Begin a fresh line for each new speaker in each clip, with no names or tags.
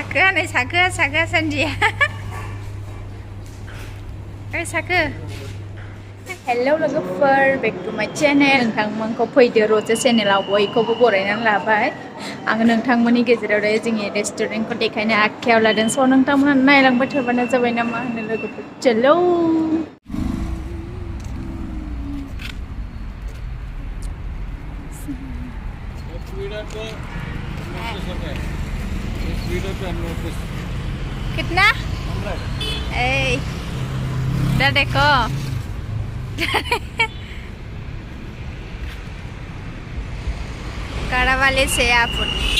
नै साखो सान्दिया साखो हेलौ लोगोफोर back to my channel नोंथांमोनखौ फैदो रजे चेनेलाव बयखौबो बरायनानै लाबाय आङो नोंथांमोननि गेजेराव जोंनि रेस्टुरेन्टखौ देखायनो आखायाव लादों स' नोंथांमोना नायलांबाय थाबानो जाबाय ना मा होनो लोगोफोर चलो कितना ए इधर देखो Caravale sea food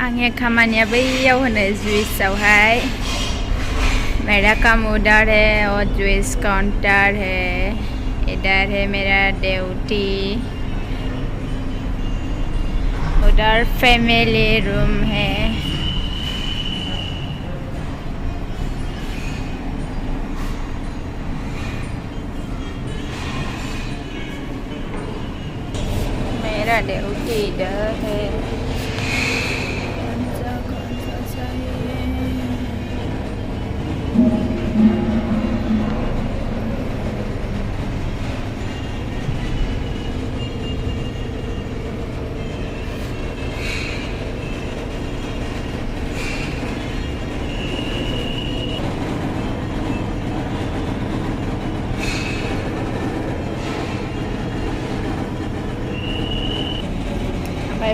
आंनि खामानिया बैयाव होनो जुइसआवहाय मेरा काम उधर है और जुइस काउंटर है इधर है मेरा ड्यूटी उधर फैमिली रूम है मेरा ड्यूटी इधर है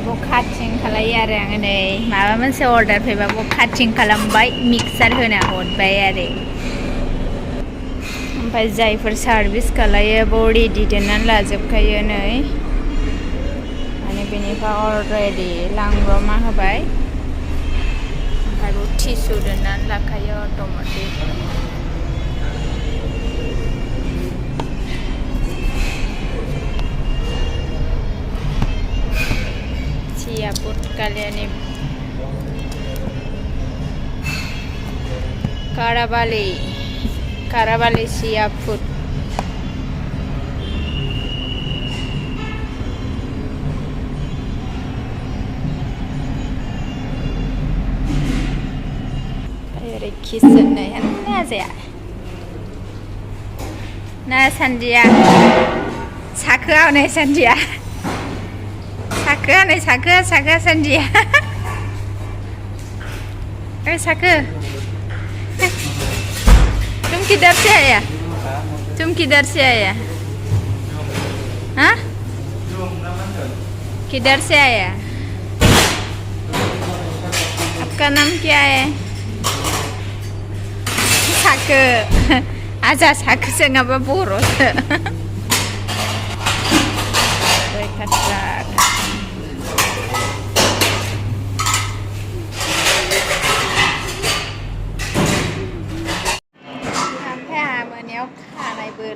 वो काटिंग खालायो आरो आङो नै माबा मोनसे अर्डार फैबा वो काटिंग खालामबाय मिक्सार होना हरबाय आरो ओमफ्राय जायफोर सार्भिस खालायो वो रेडि दोननानै लाजोबखायो नै माने बेनिफ्राय अलरेडि लांब्रबना होबाय ओमफ्राय वो टिसु दोननानै लाखायो automatic Siaput kalian ini Caravale Siaput Ada kisan nih nasi ya nah Sandia sakau nih Sandia साखो संदिया साखो तुम किधर से आया हाँ किधर से आया आपका नाम क्या है साखो आजा साखो से ngapa boros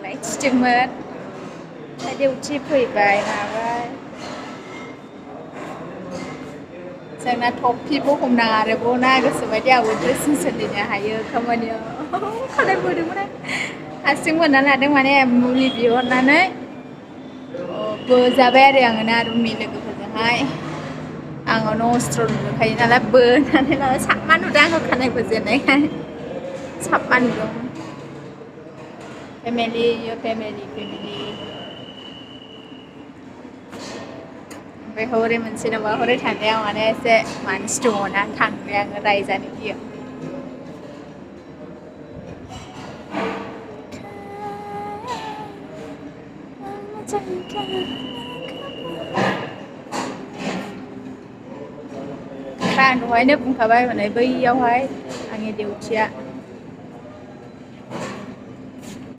lại chừng mất phải điều chi phủi bài mà chẳng là thộp khi bố không nà rồi bố na có sự phải đeo với đứa sinh sinh nhà hay không bao nhiêu không đây vừa đứng đây sinh vật là đứng ngoài em review nó đấy vừa ra bé thì anh na đúng mình là cái phần hai anh ở nó strong hay là bơ nên là sắp ăn nó đang có khả năng của chuyện này sắp ăn được your family Bây hore mình xin nói hore thằng đeo mà đây sẽ màn store na thằng đeo ở đây ra đi kia bạn hỏi nước cũng khá bay mà này bây giờ hỏi anh nghe điều chia